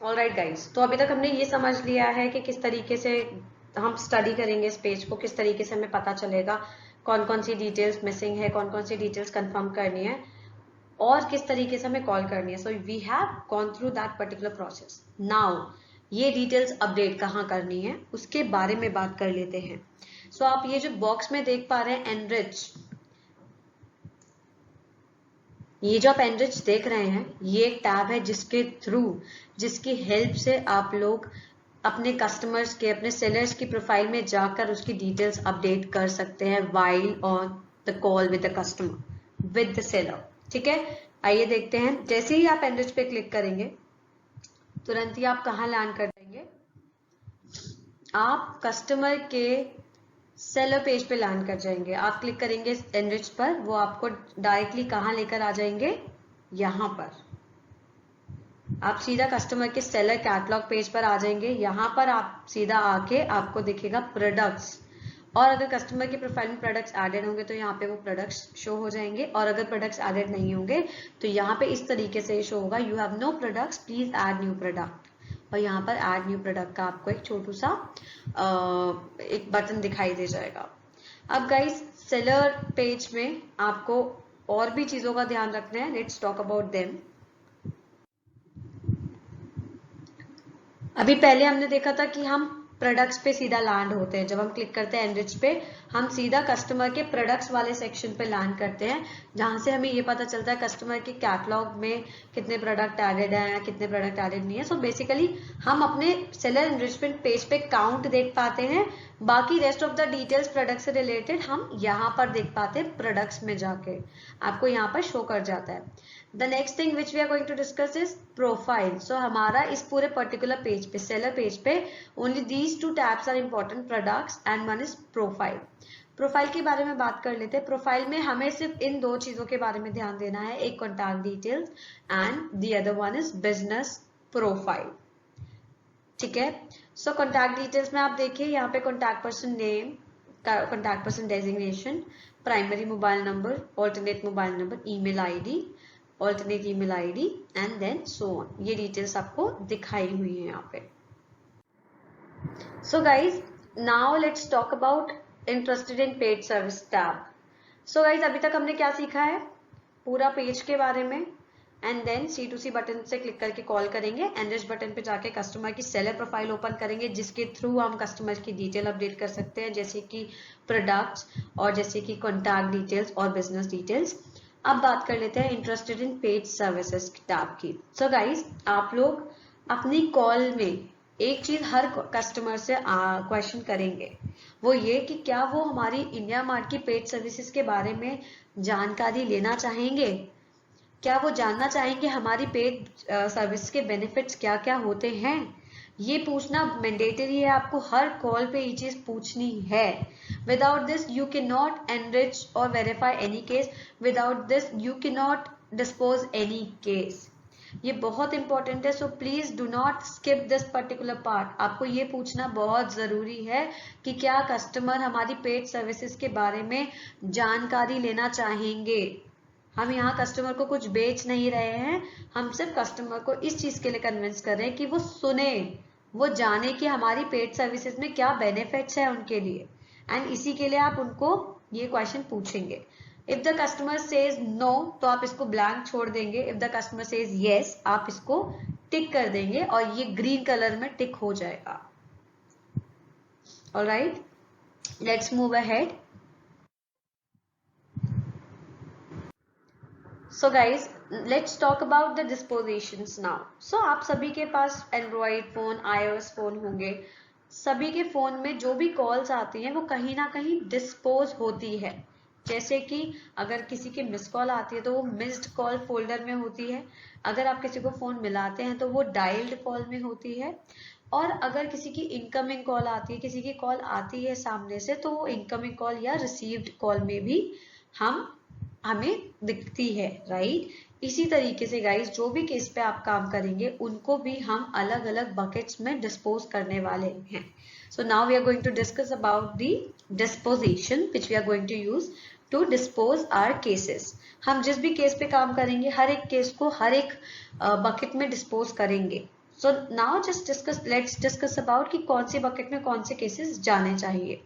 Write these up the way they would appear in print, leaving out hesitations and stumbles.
Alright guys, तो अभी तक हमने ये समझ लिया है कि किस तरीके से हम स्टडी करेंगे इस पेज को, किस तरीके से हमें पता चलेगा कौन कौन सी डिटेल्स मिसिंग है, कौन कौन सी डिटेल्स कंफर्म करनी है और किस तरीके से हमें कॉल करनी है. So we have gone through that particular process. Now ये डिटेल्स अपडेट कहाँ करनी है उसके बारे में बात कर लेते हैं. सो आप ये जो बॉक्स में देख पा रहे हैं एनरिच, ये जो आप एनरिच देख रहे हैं ये एक टैब है जिसके थ्रू, जिसकी हेल्प से आप लोग अपने कस्टमर्स के, अपने सेलर्स की प्रोफाइल में जाकर उसकी डिटेल्स अपडेट कर सकते हैं while on the call with the customer, with the seller. ठीक है, आइए देखते हैं. जैसे ही आप एनरिच पे क्लिक करेंगे तुरंत ही आप कहाँ लैंड कर देंगे, आप कस्टमर के सेलर पेज पे लैंड कर जाएंगे. आप क्लिक करेंगे एनरिच पर, वो आपको डायरेक्टली कहाँ लेकर आ जाएंगे, यहाँ पर आप सीधा कस्टमर के सेलर कैटलॉग पेज पर आ जाएंगे. यहाँ पर आप सीधा आके आपको दिखेगा प्रोडक्ट्स, और अगर कस्टमर के प्रोफाइल में प्रोडक्ट्स एडेड होंगे तो यहाँ पे वो प्रोडक्ट्स शो हो जाएंगे, और अगर प्रोडक्ट्स एडेड नहीं होंगे तो यहाँ पे इस तरीके से शो होगा, you have no products please add new product. और यहाँ पर ऐड न्यू प्रोडक्ट का आपको एक छोटू सा एक बटन दिखाई दे जाएगा. अब गाइस सेलर पेज में आपको और भी चीजों का ध्यान रखना है. Let's talk about them. अभी पहले हमने देखा था कि हम प्रोडक्ट्स पे सीधा लैंड होते हैं. जब हम क्लिक करते हैं एनरिच पे, हम सीधा कस्टमर के प्रोडक्ट्स वाले सेक्शन पे लैंड करते हैं, जहां से हमें ये पता चलता है कस्टमर के कैटलॉग में कितने प्रोडक्ट एडेड हैं या कितने प्रोडक्ट एडेड नहीं है. सो बेसिकली हम अपने सेलर एनरिचमेंट पेज पे काउंट देख पाते हैं. बाकी rest of the details product से रिलेटेड हम यहाँ पर देख पाते हैं, प्रोडक्ट्स में जाके आपको यहाँ पर शो कर जाता है. The next thing which we are going to discuss is profile. So हमारा इस पूरे पर्टिकुलर पेज पे, सेलर पेज पे, only these two tabs are important, products and one is profile. Profile के बारे में बात कर लेते हैं. प्रोफाइल में हमें सिर्फ इन दो चीजों के बारे में ध्यान देना है, एक contact details and the other one is business profile. ठीक है, सो कॉन्टैक्ट डिटेल्स में आप देखिए यहाँ पे contact person name, contact person designation, primary mobile number, alternate mobile number, email ID, alternate email ID and then so on. ये details आपको दिखाई हुई है यहाँ पे. So guys, now let's talk about interested in paid service tab. So guys, अभी तक हमने क्या सीखा है, पूरा पेज के बारे में, एंड देन C2C बटन से क्लिक करके कॉल करेंगे. एनरिच बटन पे जाके कस्टमर की सेलर प्रोफाइल ओपन करेंगे, जिसके थ्रू हम कस्टमर की डिटेल अपडेट कर सकते हैं, जैसे कि प्रोडक्ट्स और जैसे कि कॉन्टैक्ट डिटेल्स और बिजनेस डिटेल्स. अब बात कर लेते हैं interested in paid services tab की. सो गाइज, आप लोग अपनी कॉल में एक चीज हर कस्टमर से क्वेश्चन करेंगे, वो ये कि क्या वो हमारी इंडिया मार्ट की पेड सर्विसेज के बारे में जानकारी लेना चाहेंगे, क्या वो जानना चाहेंगे हमारी पेड सर्विस के बेनिफिट्स क्या क्या होते हैं. ये पूछना मैंडेटरी है, आपको हर कॉल पे ये चीज पूछनी है. Without this you can not enrich और verify any case. Without this you can not dispose any case. ये बहुत इंपॉर्टेंट है. So please do not skip this particular part. आपको ये पूछना बहुत जरूरी है कि क्या कस्टमर हमारी पेड सर्विसेज के बारे में जानकारी लेना चाहेंगे. हम यहाँ कस्टमर को कुछ बेच नहीं रहे हैं, हम सिर्फ कस्टमर को इस चीज के लिए कन्विंस कर रहे हैं कि वो सुने, वो जाने कि हमारी पेड सर्विसेज में क्या बेनिफिट्स है उनके लिए. एंड इसी के लिए आप उनको ये क्वेश्चन पूछेंगे. If the customer says no तो आप इसको ब्लैंक छोड़ देंगे. If the customer says yes आप इसको टिक कर देंगे और ये ग्रीन कलर में टिक हो जाएगा. Alright, let's move ahead. So guys, let's talk about the dispositions now. So आप सभी के पास एंड्रॉइड फोन, iOS फोन होंगे. सभी के फोन में जो भी कॉल्स आती हैं वो कहीं ना कहीं डिस्पोज होती है. जैसे कि अगर किसी की मिस कॉल आती है तो वो मिस्ड कॉल फोल्डर में होती है. अगर आप किसी को फोन मिलाते हैं तो वो डायल्ड कॉल में होती है. और अगर किसी की इनकमिंग कॉल आती है, किसी की कॉल आती है सामने से, तो वो इनकमिंग कॉल या रिसीव्ड कॉल में भी हमें दिखती है. राइट, इसी तरीके से गाइस जो भी केस पे आप काम करेंगे उनको भी हम अलग अलग बकेट्स में डिस्पोज करने वाले हैं. So now we are going to discuss about the disposition which we are going to use to dispose our cases. हम जिस भी केस पे काम करेंगे हर एक केस को हर एक बकेट में डिस्पोज करेंगे. So now let's discuss about कि कौन सी बकेट में कौन से केसेस जाने चाहिए.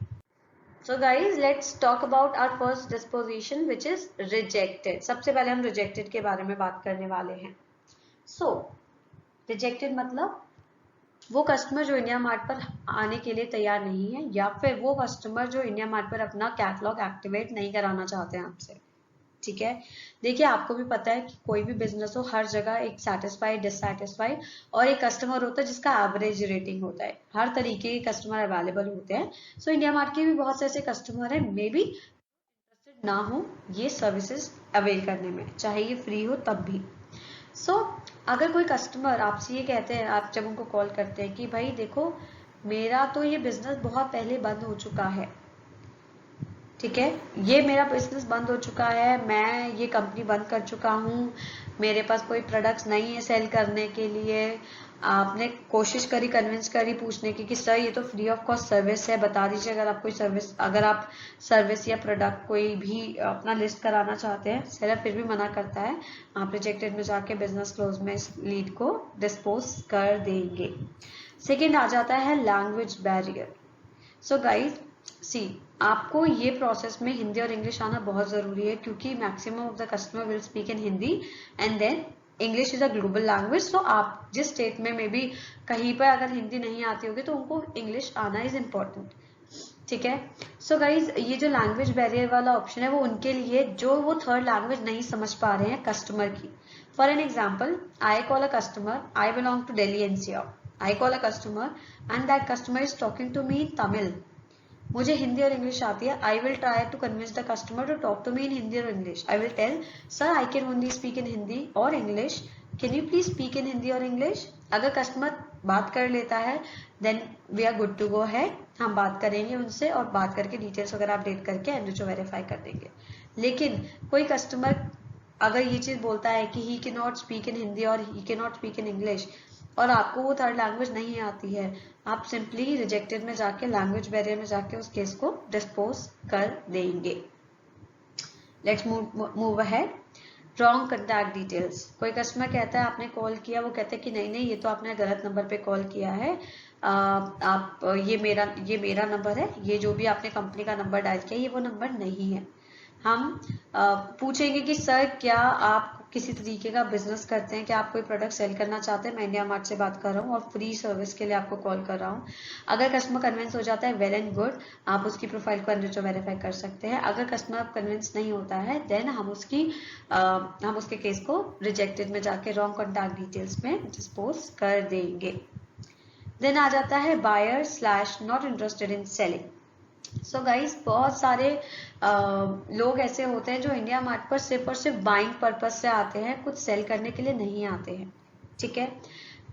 So guys, let's talk about our first disposition which is rejected. सबसे पहले हम rejected के बारे में बात करने वाले हैं. So rejected मतलब वो कस्टमर जो इंडिया मार्ट पर आने के लिए तैयार नहीं है, या फिर वो कस्टमर जो इंडिया मार्ट पर अपना कैटलॉग एक्टिवेट नहीं कराना चाहते हैं आपसे. ठीक है, देखिए आपको भी पता है कि कोई भी बिजनेस हो, हर जगह एक सेटिस्फाइड, डिससेटिस्फाइड और एक कस्टमर होता है जिसका एवरेज रेटिंग होता है. हर तरीके के कस्टमर अवेलेबल होते हैं. सो इंडिया मार्ट के भी बहुत से ऐसे कस्टमर हैं मे बी इंटरेस्टेड ना हो ये सर्विसेज अवेल करने में, चाहे ये फ्री हो तब भी. सो अगर कोई कस्टमर आपसे ये कहते हैं, आप जब उनको कॉल करते हैं कि भाई देखो मेरा तो ये बिजनेस बहुत पहले बंद हो चुका है, ठीक है, ये मेरा बिजनेस बंद हो चुका है, मैं ये कंपनी बंद कर चुका हूँ, मेरे पास कोई प्रोडक्ट्स नहीं है सेल करने के लिए. आपने कोशिश करी, कन्विंस करी पूछने की कि सर ये तो फ्री ऑफ कॉस्ट सर्विस है, बता दीजिए अगर आप कोई सर्विस, अगर आप सर्विस या प्रोडक्ट कोई भी अपना लिस्ट कराना चाहते हैं. सेलर फिर भी मना करता है. आप रिजेक्टेड में जाके बिजनेस क्लोज में इस लीड को डिस्पोज कर देंगे. सेकेंड आ जाता है language barrier. So guys see, आपको ये प्रोसेस में हिंदी और इंग्लिश आना बहुत जरूरी है, क्योंकि maximum of the customer will speak in Hindi and then English is a global language. So आप जिस स्टेट में मे बी कहीं पर अगर हिंदी नहीं आती होगी तो उनको इंग्लिश आना इज इम्पोर्टेंट. ठीक है. सो गाइज ये जो लैंग्वेज बैरियर वाला ऑप्शन है वो उनके लिए जो वो थर्ड लैंग्वेज नहीं समझ पा रहे हैं कस्टमर की. For an example, I call a customer, I belong to Delhi NCR. I call a customer and that customer is talking to me in Tamil. मुझे हिंदी और इंग्लिश आती है. I will try to convince the customer to talk to me in Hindi और English. I will tell sir I can only speak in Hindi और English, can you please speak in Hindi और English. अगर customer बात कर लेता है then we are good to go है. हम बात करेंगे उनसे और बात करके डिटेल्स वगैरह अपडेट करके एनरिचो वेरीफाई कर देंगे. लेकिन कोई कस्टमर अगर ये चीज बोलता है कि he can not speak in Hindi और he can not speak in English और आपको वो थर्ड लैंग्वेज नहीं आती है, आप सिंपली रिजेक्टेड में जाके लैंग्वेज बैरियर में जाके उस केस को डिस्पोज कर देंगे. Let's move ahead. Wrong contact details. कोई कस्टमर कहता है आपने कॉल किया, वो कहते हैं कि नहीं नहीं ये तो आपने गलत नंबर पे कॉल किया है, आप ये मेरा नंबर है, ये जो भी आपने कंपनी का नंबर डायल किया ये वो नंबर नहीं है. हम पूछेंगे कि सर क्या आप किसी तरीके का बिजनेस करते हैं, क्या आप कोई प्रोडक्ट सेल करना चाहते हैं. मैं इंडिया मार्ट से बात कर रहा हूँ और फ्री सर्विस के लिए आपको कॉल कर रहा हूँ. अगर कस्टमर कन्विंस हो जाता है वेल एंड गुड, आप उसकी प्रोफाइल को एनरिचो वेरीफाई कर सकते हैं. अगर कस्टमर कन्विंस नहीं होता है देन हम उसके केस को रिजेक्टेड में जाके रॉन्ग कॉन्टैक्ट डिटेल्स में डिस्पोज कर देंगे. देन आ जाता है buyer / not interested in selling. So guys बहुत सारे लोग ऐसे होते हैं जो इंडिया मार्ट पर सिर्फ और सिर्फ बाइंग पर्पज से आते हैं, कुछ सेल करने के लिए नहीं आते हैं. ठीक है,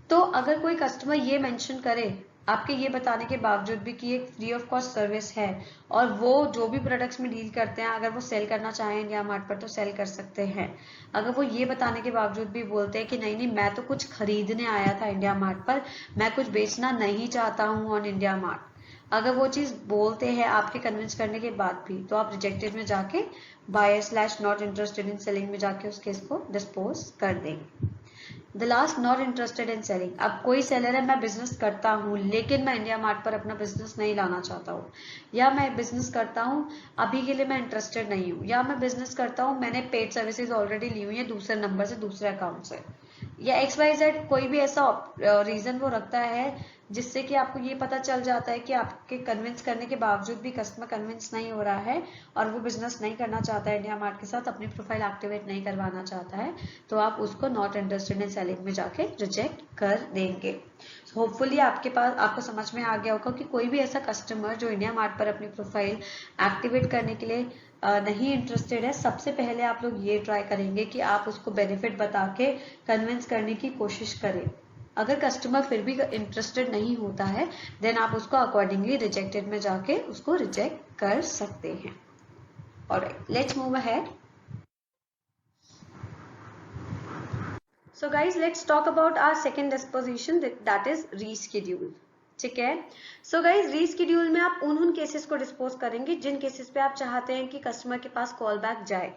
तो अगर कोई कस्टमर ये मेंशन करे आपके ये बताने के बावजूद भी कि एक फ्री ऑफ कॉस्ट सर्विस है और वो जो भी प्रोडक्ट्स में डील करते हैं अगर वो सेल करना चाहें इंडिया मार्ट पर तो सेल कर सकते हैं. अगर वो ये बताने के बावजूद भी बोलते हैं कि नहीं नहीं मैं तो कुछ खरीदने आया था इंडिया मार्ट पर, मैं कुछ बेचना नहीं चाहता हूँ ऑन इंडिया मार्ट, अगर वो चीज बोलते हैं आपके कन्विंस करने के बाद भी, तो आप रिजेक्टेड में जाके buyer / not interested in selling में जाके उस केस को डिस्पोज कर देंगे. The last, not interested in selling. अब कोई सेलर है मैं बिजनेस करता हूँ लेकिन मैं इंडिया मार्ट पर अपना बिजनेस नहीं लाना चाहता हूँ, या मैं बिजनेस करता हूँ अभी के लिए मैं इंटरेस्टेड नहीं हूँ, या मैं बिजनेस करता हूँ मैंने पेड सर्विसेज ऑलरेडी ली हुई है दूसरे नंबर से दूसरे अकाउंट से, या XYZ कोई भी ऐसा रीजन वो रखता है जिससे कि आपको ये पता चल जाता है कि आपके कन्विंस करने के बावजूद भी कस्टमर कन्विंस नहीं हो रहा है और वो बिजनेस नहीं करना चाहता है इंडिया मार्ट के साथ, अपनी प्रोफाइल एक्टिवेट नहीं करवाना चाहता है, तो आप उसको नॉट इंटरेस्टेड इन सेलिंग में जाके रिजेक्ट कर देंगे. होपफुली आपको समझ में आ गया होगा कि कोई भी ऐसा कस्टमर जो इंडिया मार्ट पर अपनी प्रोफाइल एक्टिवेट करने के लिए नहीं इंटरेस्टेड है, सबसे पहले आप लोग ये ट्राई करेंगे कि आप उसको बेनिफिट बता के कन्विंस करने की कोशिश करें. अगर कस्टमर फिर भी इंटरेस्टेड नहीं होता है देन आप उसको अकॉर्डिंगली रिजेक्टेड में जाके उसको रिजेक्ट कर सकते हैं. Alright, let's move ahead. So guys let's talk about our second disposition, that is reschedule. ठीक है, सो गाइज रीशेड्यूल में आप उन केसेस को डिस्पोज करेंगे जिन केसेस पे आप चाहते हैं कि कस्टमर के पास कॉल बैक जाए,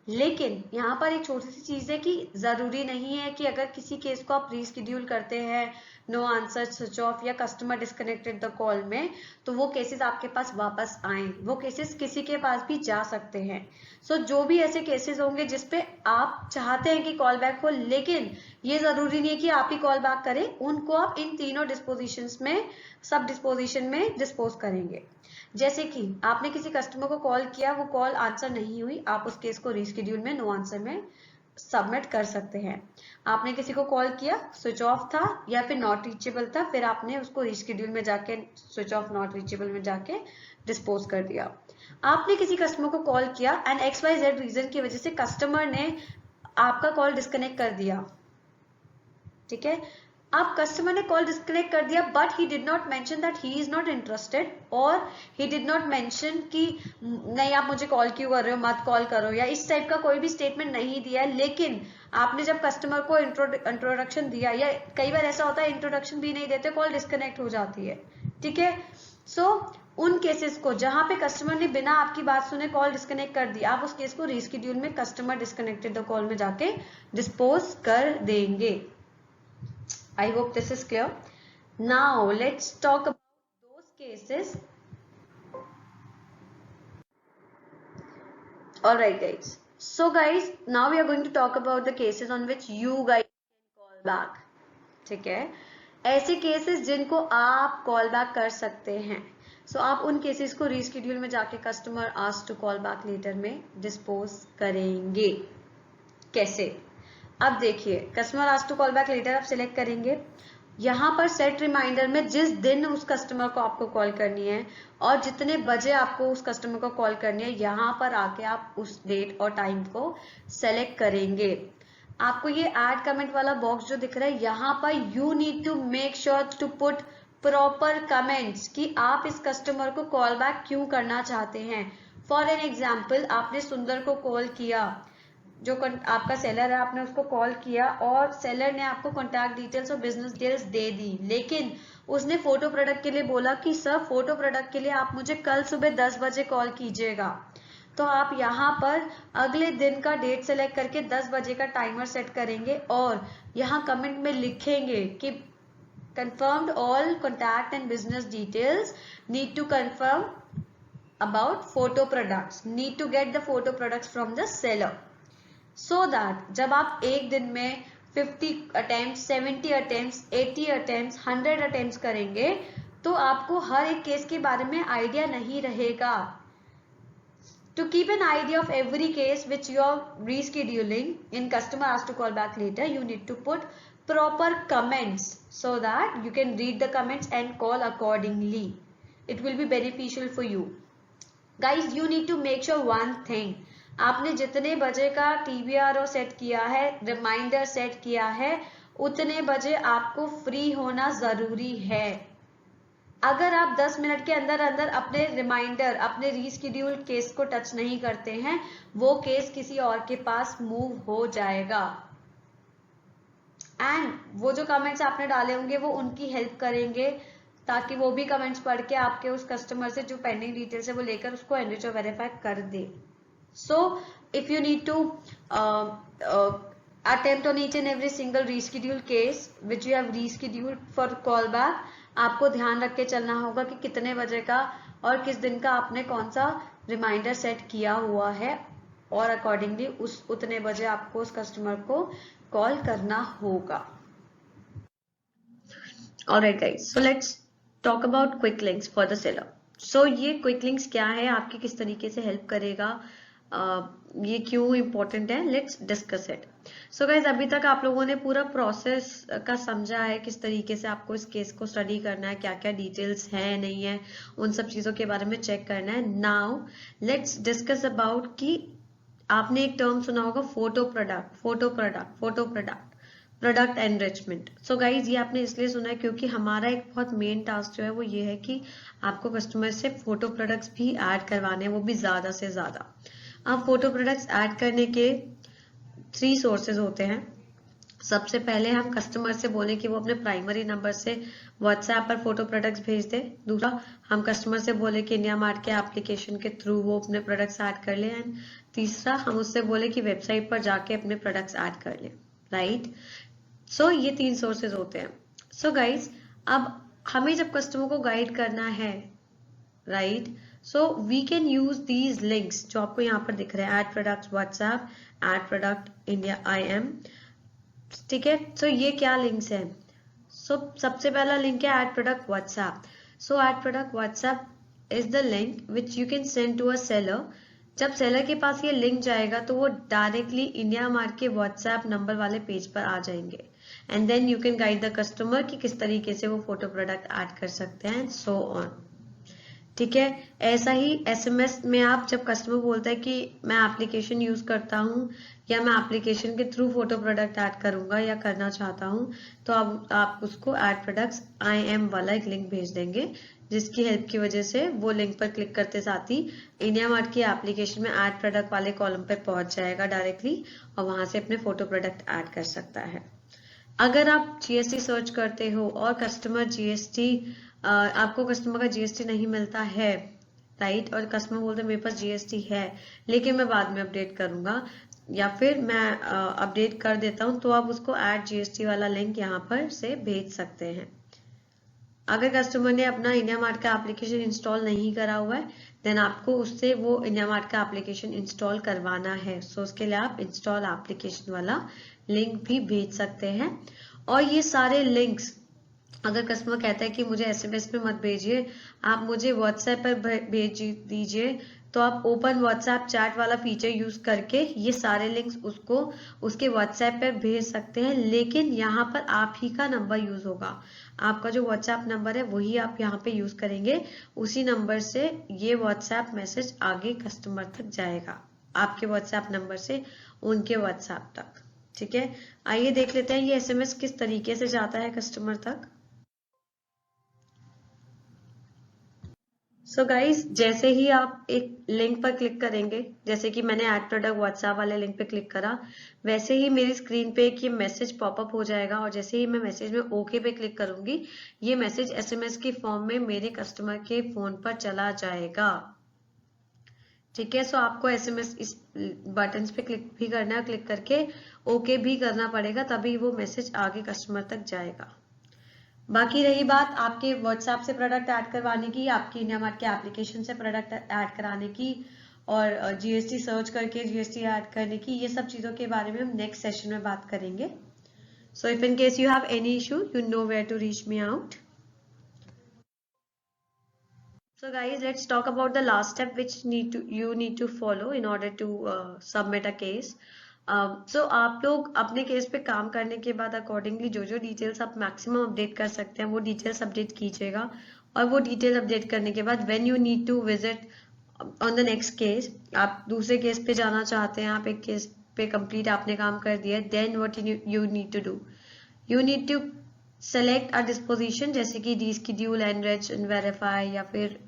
लेकिन यहाँ पर एक छोटी सी चीज है कि जरूरी नहीं है कि अगर किसी केस को आप रीस्केड्यूल करते हैं, नो आंसर, स्विच ऑफ या कस्टमर डिस्कनेक्टेड द कॉल में, तो वो केसेस आपके पास वापस आए। वो केसेस किसी के पास भी जा सकते हैं। सो जो भी ऐसे केसेस होंगे जिसपे आप चाहते हैं कि कॉल बैक हो, लेकिन ये जरूरी नहीं है कि आप ही कॉल बैक करें, उनको आप इन तीनों डिस्पोजिशंस में, सब डिस्पोजिशन में डिस्पोज करेंगे। जैसे कि आपने किसी कस्टमर को कॉल किया, वो कॉल आंसर नहीं हुई, आप उस केस को रीस्केड्यूल में नो आंसर में सबमिट कर सकते हैं। आपने किसी को कॉल किया, स्विच ऑफ था या फिर नॉट रीचेबल था, फिर आपने उसको रीस्केड्यूल में जाके स्विच ऑफ नॉट रीचेबल में जाके डिस्पोज कर दिया। आपने किसी कस्टमर को कॉल किया एंड XYZ रीजन की वजह से कस्टमर ने आपका कॉल डिस्कनेक्ट कर दिया, ठीक है। अब कस्टमर ने कॉल डिस्कनेक्ट कर दिया, but he did not mention that he is not interested, और ही डिड नॉट मेंशन कि नहीं आप मुझे कॉल क्यों कर रहे हो, मत कॉल करो, या इस टाइप का कोई भी स्टेटमेंट नहीं दिया है। लेकिन आपने जब कस्टमर को इंट्रोडक्शन दिया, या कई बार ऐसा होता है इंट्रोडक्शन भी नहीं देते, कॉल डिस्कनेक्ट हो जाती है, ठीक है। सो उन केसेस को जहां पे कस्टमर ने बिना आपकी बात सुने कॉल डिस्कनेक्ट कर दी, आप उस केस को रीस्केड्यूल में कस्टमर डिस्कनेक्टेड द कॉल में जाके डिस्पोज कर देंगे। I hope this is clear. Now let's talk about those cases. Alright guys. So guys, now we are going to talk about the cases on which you guys can call back. ठीक है, ऐसे cases जिनको आप call back कर सकते हैं। सो आप उन केसेस को रीस्केड्यूल में जाके customer asked to call back later में डिस्पोज करेंगे। कैसे? अब देखिए, customer asked to call back later आप सिलेक्ट करेंगे। यहाँ पर सेट रिमाइंडर में जिस दिन उस कस्टमर को आपको कॉल करनी है और जितने बजे आपको उस कस्टमर को कॉल करनी है, यहाँ पर आके आप उस डेट और टाइम को सेलेक्ट करेंगे। आपको ये ऐड कमेंट वाला बॉक्स जो दिख रहा है, यहाँ पर you need to make sure to put proper comments कि आप इस कस्टमर को कॉल बैक क्यों करना चाहते हैं। फॉर एन एग्जाम्पल, आपने सुंदर को कॉल किया, जो आपका सेलर है, आपने उसको कॉल किया और सेलर ने आपको कॉन्टैक्ट डिटेल्स और बिजनेस डिटेल्स दे दी, लेकिन उसने फोटो प्रोडक्ट के लिए बोला कि सर फोटो प्रोडक्ट के लिए आप मुझे कल सुबह 10 बजे कॉल कीजिएगा। तो आप यहाँ पर अगले दिन का डेट सेलेक्ट करके 10 बजे का टाइमर सेट करेंगे और यहाँ कमेंट में लिखेंगे कि confirmed all contact and business details, need to confirm about photo products, need to get the photo products from the seller, so that जब आप एक दिन में 50 attempts, 70 attempts, 80 attempts, 100 attempts करेंगे तो आपको हर एक केस के बारे में आइडिया नहीं रहेगा। To keep an idea of every case which you are rescheduling in customer asked to call back later, you need to put proper comments so that you can read the comments and call accordingly. It will be beneficial for you. Guys, you need to make sure one thing. आपने जितने बजे का TBRO set किया है, reminder set किया है, उतने बजे आपको फ्री होना जरूरी है। अगर आप 10 मिनट के अंदर अंदर अपने रिमाइंडर, अपने रीस्केड्यूल केस को टच नहीं करते हैं, वो केस किसी और के पास मूव हो जाएगा। एंड वो जो कमेंट्स आपने डाले होंगे वो उनकी हेल्प करेंगे ताकि वो भी कमेंट्स पढ़ के आपके उस कस्टमर से जो पेंडिंग डिटेल्स है वो लेकर उसको एनरिच और वेरीफाई कर दे। So if you need to attempt on each and every single reschedule case which you have rescheduled for callback, आपको ध्यान रख के चलना होगा कि कितने बजे का और किस दिन का आपने कौन सा रिमाइंडर सेट किया हुआ है और अकॉर्डिंगली उस उतने बजे आपको उस कस्टमर को कॉल करना होगा। Alright guys, so let's talk about quick links for the seller. So ये quick links क्या है, आपकी किस तरीके से हेल्प करेगा, ये क्यों इम्पोर्टेंट है, let's discuss it. So guys, अभी तक आप लोगों ने पूरा प्रोसेस का समझा है, किस तरीके से आपको इस केस को स्टडी करना है, क्या क्या डिटेल्स है नहीं है, उन सब चीजों के बारे में चेक करना है। नाउ लेट्स डिस्कस अबाउट कि आपने एक टर्म सुना होगा photo product, photo product, photo product, product enrichment. So guys, ये आपने इसलिए सुना है क्योंकि हमारा एक बहुत मेन टास्क जो है वो ये है कि आपको कस्टमर से फोटो प्रोडक्ट्स भी ऐड करवाने हैं, वो भी ज्यादा से ज्यादा। अब फोटो प्रोडक्ट्स ऐड करने के 3 सोर्सेज होते हैं। सबसे पहले हम कस्टमर से बोले कि वो अपने प्राइमरी नंबर से व्हाट्सएप पर फोटो प्रोडक्ट्स भेज दे। दूसरा, हम कस्टमर से बोले कि इंडिया मार्ट के एप्लीकेशन के थ्रू वो अपने प्रोडक्ट्स ऐड कर ले। एंड तीसरा, हम उससे बोले कि वेबसाइट पर जाके अपने प्रोडक्ट्स ऐड कर ले। राइट, सो ये 3 सोर्सेज होते हैं। सो गाइज, अब हमें जब कस्टमर को गाइड करना है, right, so we can use these links जो आपको यहाँ पर दिख रहे हैं, add products WhatsApp, add product India IM। ठीक है, सो ये क्या लिंक्स है? सो सबसे पहला लिंक है add product WhatsApp. So add product WhatsApp is the link which you can send to a seller. जब सेलर के पास ये लिंक जाएगा तो वो डायरेक्टली इंडिया मार्ट के व्हाट्सएप नंबर वाले पेज पर आ जाएंगे। And then you can guide the customer कि किस तरीके से वो फोटो प्रोडक्ट ऐड कर सकते हैं, सो ऑन। ठीक है, ऐसा ही SMS में आप जब कस्टमर बोलता है कि मैं एप्लीकेशन यूज करता हूँ या मैं एप्लीकेशन के थ्रू फोटो प्रोडक्ट ऐड करूंगा या करना चाहता हूँ, तो आप उसको ऐड प्रोडक्ट्स IM वाला एक लिंक भेज देंगे, जिसकी हेल्प की वजह से वो लिंक पर क्लिक करते साथ ही इंडिया मार्ट की एप्लीकेशन में ऐड प्रोडक्ट वाले कॉलम पर पहुंच जाएगा डायरेक्टली और वहां से अपने फोटो प्रोडक्ट ऐड कर सकता है। अगर आप GST सर्च करते हो और कस्टमर GST आपको कस्टमर का GST नहीं मिलता है, राइट, और कस्टमर बोलते हैं मेरे पास GST है लेकिन मैं बाद में अपडेट करूंगा या फिर मैं अपडेट कर देता हूं, तो आप उसको ऐड GST वाला लिंक यहाँ पर से भेज सकते हैं। अगर कस्टमर ने अपना इंडिया मार्ट का एप्लीकेशन इंस्टॉल नहीं करा हुआ है, देन आपको उससे वो इंडिया मार्ट का एप्लीकेशन इंस्टॉल करवाना है। सो उसके लिए आप इंस्टॉल एप्लीकेशन वाला लिंक भी भेज सकते हैं। और ये सारे लिंक्स अगर कस्टमर कहता है कि मुझे SMS में मत भेजिए, आप मुझे व्हाट्सएप पर भेज दीजिए, तो आप ओपन व्हाट्सएप चैट वाला फीचर यूज करके ये सारे लिंक्स उसको उसके व्हाट्सएप पर भेज सकते हैं। लेकिन यहाँ पर आप ही का नंबर यूज होगा, आपका जो व्हाट्सएप नंबर है वही आप यहाँ पे यूज करेंगे। उसी नंबर से ये व्हाट्सएप मैसेज आगे कस्टमर तक जाएगा, आपके व्हाट्सएप नंबर से उनके व्हाट्सएप तक। ठीक है, आइए देख लेते हैं ये SMS किस तरीके से जाता है कस्टमर तक। सो गाइज, जैसे ही आप एक लिंक पर क्लिक करेंगे, जैसे कि मैंने ऐड प्रोडक्ट व्हाट्सएप वाले लिंक पे क्लिक करा, वैसे ही मेरी स्क्रीन पे एक ये मैसेज पॉपअप हो जाएगा और जैसे ही मैं मैसेज में ओके पे क्लिक करूंगी, ये मैसेज SMS की फॉर्म में मेरे कस्टमर के फोन पर चला जाएगा। ठीक है, सो आपको SMS इस बटन पे क्लिक भी करना है, क्लिक करके ओके भी करना पड़ेगा, तभी वो मैसेज आगे कस्टमर तक जाएगा। बाकी रही बात आपके व्हाट्सएप से प्रोडक्ट ऐड करवाने की, आपकी इंडिया मार्ट के एप्लीकेशन से प्रोडक्ट ऐड कराने की और GST सर्च करके GST ऐड करने की, ये सब चीजों के बारे में हम नेक्स्ट सेशन में बात करेंगे। So if in case you have any issue, you know where to reach me out. So guys, let's talk about the last step which you need to follow in order to submit a case. So आप लोग अपने case पे काम करने के बाद accordingly जो जो डिटेल्स आप मैक्सिमम अपडेट कर सकते हैं वो डिटेल्स अपडेट कीजिएगा। और वो डिटेल अपडेट करने के बाद when you need to visit on the next case, आप दूसरे केस पे जाना चाहते हैं, आप एक केस पे कंप्लीट आपने काम कर दिया, then what you need to do, you need to select a disposition, जैसे कि डीशेड्यूल, एनरिच, वेरीफाई या फिर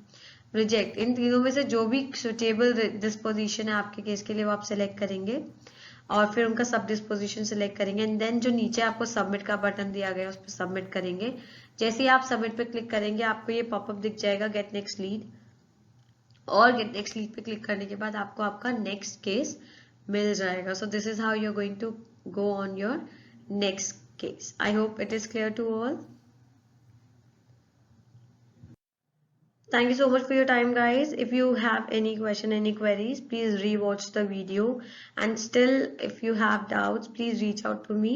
रिजेक्ट। इन तीनों में से जो भी सुटेबल डिस्पोजिशन है आपके केस के लिए वो आप सिलेक्ट करेंगे और फिर उनका सब डिस्पोजिशन सिलेक्ट करेंगे। एंड देन जो नीचे आपको सबमिट का बटन दिया गया उस पर सबमिट करेंगे। जैसे ही आप सबमिट पे क्लिक करेंगे आपको ये पॉपअप दिख जाएगा गेट नेक्स्ट लीड, और गेट नेक्स्ट लीड पे क्लिक करने के बाद आपको आपका नेक्स्ट केस मिल जाएगा। So this is how you are going to go on your next case. I hope it is clear to all. Thank you so much for your time, guys. If you have any question, any queries, please rewatch the video. And still, if you have doubts, please reach out to me.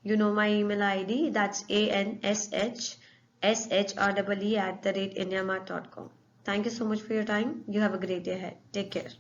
You know my email ID. That's ANSHSHREE@indiamart.com. Thank you so much for your time. You have a great day ahead. Take care.